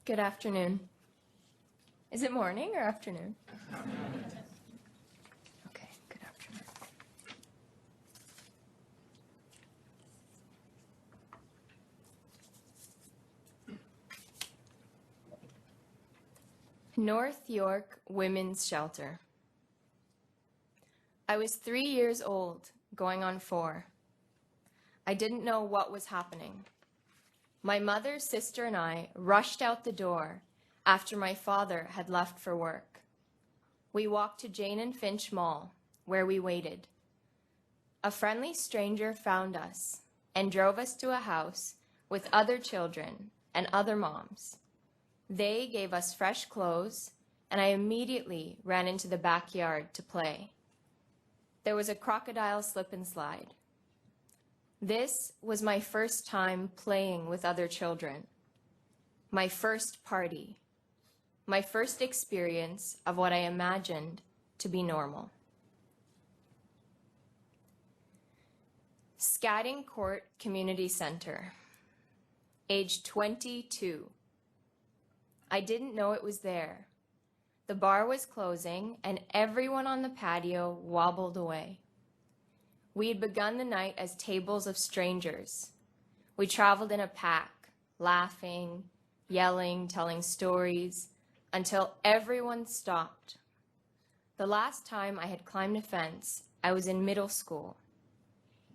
Good afternoon. Is it morning or afternoon? Okay, good afternoon. North York Women's Shelter. I was 3 years old, going on 4. I didn't know what was happening. My mother, sister, and I rushed out the door after my father had left for work. We walked to Jane and Finch Mall, where we waited. A friendly stranger found us and drove us to a house with other children and other moms. They gave us fresh clothes, and I immediately ran into the backyard to play. There was a crocodile slip and slide. This was my first time playing with other children, my first party, my first experience of what I imagined to be normal. Scadding Court Community Center, age 22. I didn't know it was there. The bar was closing and everyone on the patio wobbled away. We had begun the night as tables of strangers. We traveled in a pack, laughing, yelling, telling stories, until everyone stopped. The last time I had climbed a fence, I was in middle school.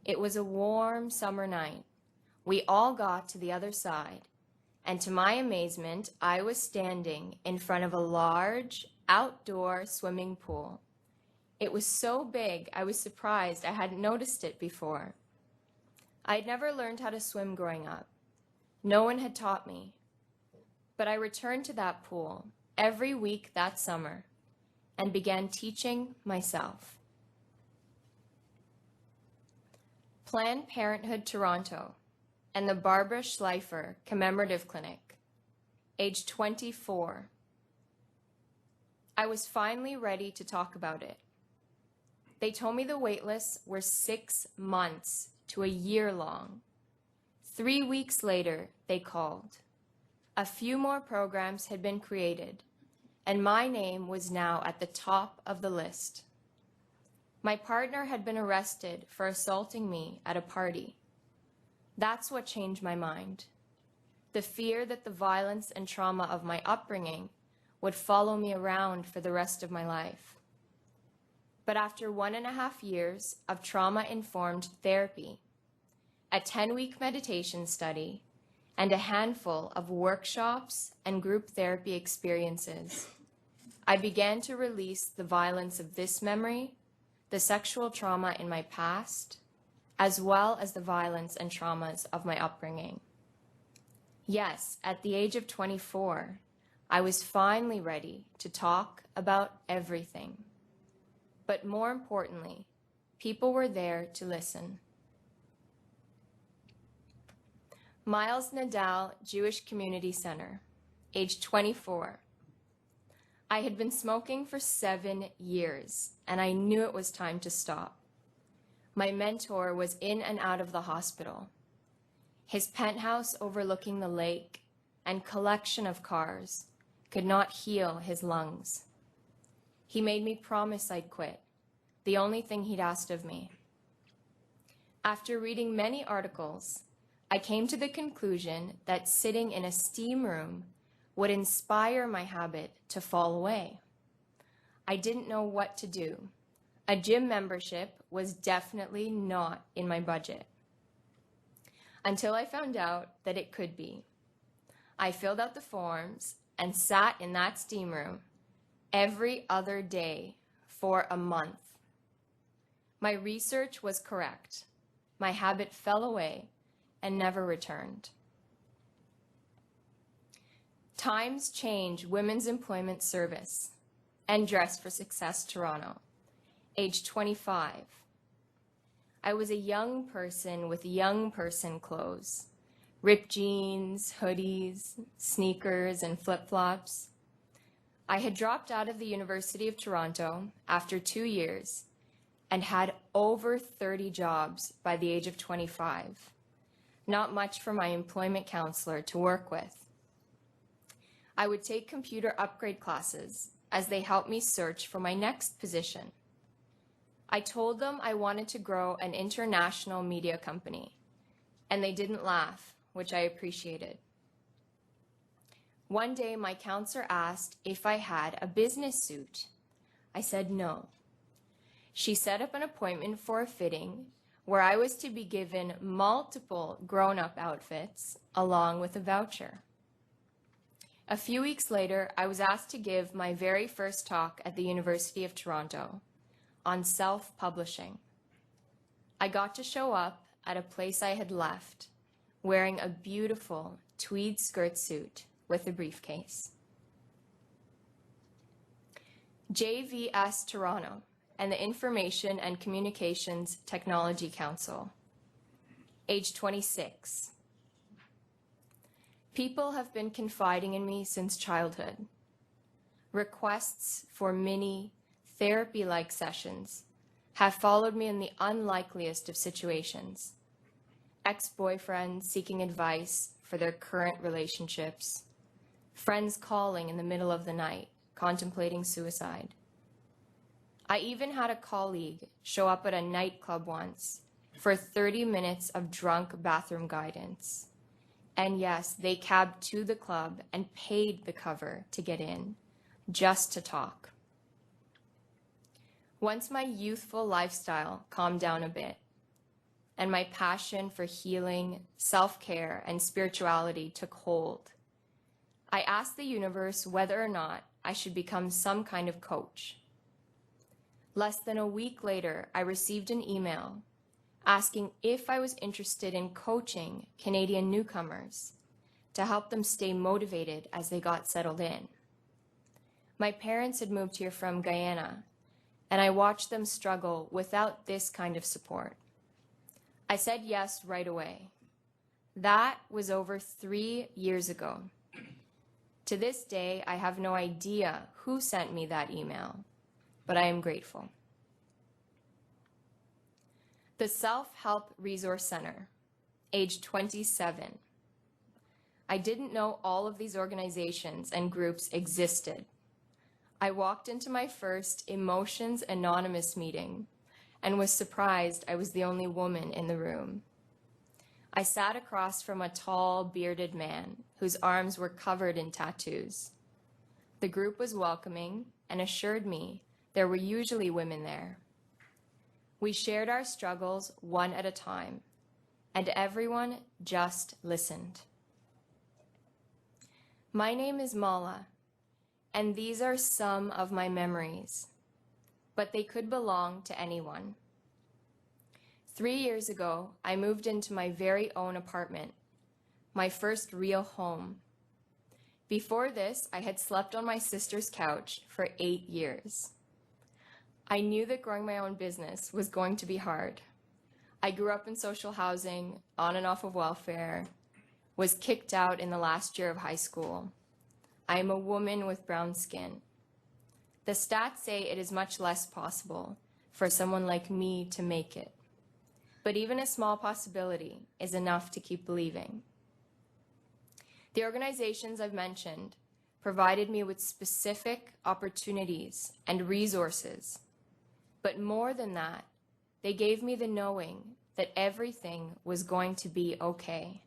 It was a warm summer night. We all got to the other side, and to my amazement, I was standing in front of a large outdoor swimming pool. It was so big, I was surprised I hadn't noticed it before. I had never learned how to swim growing up. No one had taught me. But I returned to that pool every week that summer and began teaching myself. Planned Parenthood Toronto and the Barbara Schleifer Commemorative Clinic, age 24. I was finally ready to talk about it. They told me the wait lists were 6 months to a year long. 3 weeks later, they called. A few more programs had been created, and my name was now at the top of the list. My partner had been arrested for assaulting me at a party. That's what changed my mind. The fear that the violence and trauma of my upbringing would follow me around for the rest of my life. But after 1.5 years of trauma-informed therapy, a 10-week meditation study, and a handful of workshops and group therapy experiences, I began to release the violence of this memory, the sexual trauma in my past, as well as the violence and traumas of my upbringing. Yes, at the age of 24, I was finally ready to talk about everything. But more importantly, people were there to listen. Miles Nadal Jewish Community Center, age 24. I had been smoking for 7 years, and I knew it was time to stop. My mentor was in and out of the hospital. His penthouse overlooking the lake and collection of cars could not heal his lungs. He made me promise I'd quit, the only thing he'd asked of me. After reading many articles, I came to the conclusion that sitting in a steam room would inspire my habit to fall away. I didn't know what to do. A gym membership was definitely not in my budget. Until I found out that it could be. I filled out the forms and sat in that steam room every other day for a month. My research was correct. My habit fell away and never returned. Times Change Women's Employment Service and Dress for Success Toronto, age 25. I was a young person with young person clothes, ripped jeans, hoodies, sneakers, and flip-flops. I had dropped out of the University of Toronto after 2 years and had over 30 jobs by the age of 25. Not much for my employment counselor to work with. I would take computer upgrade classes as they helped me search for my next position. I told them I wanted to grow an international media company, and they didn't laugh, which I appreciated. One day, my counselor asked if I had a business suit. I said no. She set up an appointment for a fitting where I was to be given multiple grown-up outfits along with a voucher. A few weeks later, I was asked to give my very first talk at the University of Toronto on self-publishing. I got to show up at a place I had left, wearing a beautiful tweed skirt suit with a briefcase. JVS Toronto and the Information and Communications Technology Council. Age 26. People have been confiding in me since childhood. Requests for mini therapy-like sessions have followed me in the unlikeliest of situations. Ex-boyfriends seeking advice for their current relationships. Friends calling in the middle of the night, contemplating suicide. I even had a colleague show up at a nightclub once for 30 minutes of drunk bathroom guidance. And yes, they cabbed to the club and paid the cover to get in, just to talk. Once my youthful lifestyle calmed down a bit, and my passion for healing, self-care, and spirituality took hold, I asked the universe whether or not I should become some kind of coach. Less than a week later, I received an email asking if I was interested in coaching Canadian newcomers to help them stay motivated as they got settled in. My parents had moved here from Guyana, and I watched them struggle without this kind of support. I said yes right away. That was over 3 years ago. To this day, I have no idea who sent me that email, but I am grateful. The Self-Help Resource Center, age 27. I didn't know all of these organizations and groups existed. I walked into my first Emotions Anonymous meeting and was surprised I was the only woman in the room. I sat across from a tall, bearded man whose arms were covered in tattoos. The group was welcoming and assured me there were usually women there. We shared our struggles one at a time, and everyone just listened. My name is Mala, and these are some of my memories, but they could belong to anyone. 3 years ago, I moved into my very own apartment, my first real home. Before this, I had slept on my sister's couch for 8 years. I knew that growing my own business was going to be hard. I grew up in social housing, on and off of welfare, was kicked out in the last year of high school. I am a woman with brown skin. The stats say it is much less possible for someone like me to make it. But even a small possibility is enough to keep believing. The organizations I've mentioned provided me with specific opportunities and resources. But more than that, they gave me the knowing that everything was going to be okay.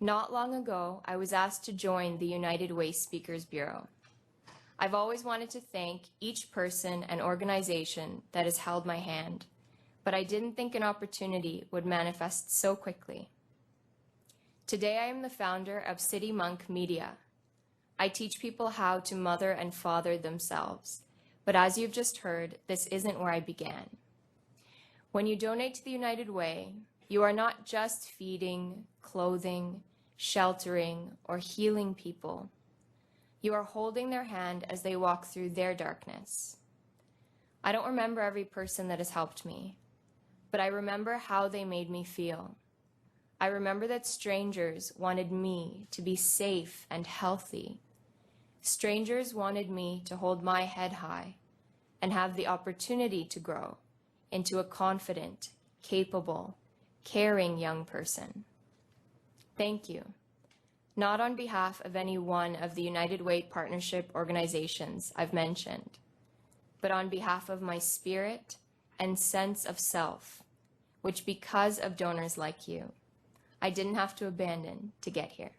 Not long ago, I was asked to join the United Way Speakers Bureau. I've always wanted to thank each person and organization that has held my hand, but I didn't think an opportunity would manifest so quickly. Today, I am the founder of City Monk Media. I teach people how to mother and father themselves. But as you've just heard, this isn't where I began. When you donate to the United Way, you are not just feeding, clothing, sheltering, or healing people. You are holding their hand as they walk through their darkness. I don't remember every person that has helped me, but I remember how they made me feel. I remember that strangers wanted me to be safe and healthy. Strangers wanted me to hold my head high and have the opportunity to grow into a confident, capable, caring young person. Thank you. not on behalf of any one of the United Way partnership organizations I've mentioned, but on behalf of my spirit and sense of self, which because of donors like you, I didn't have to abandon to get here.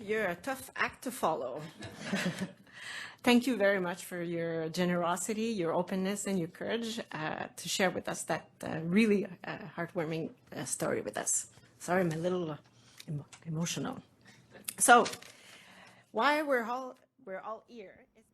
You're a tough act to follow. Thank you very much for your generosity, your openness, and your courage to share with us that really heartwarming story with us. Sorry, I'm a little emotional. So, why we're all here is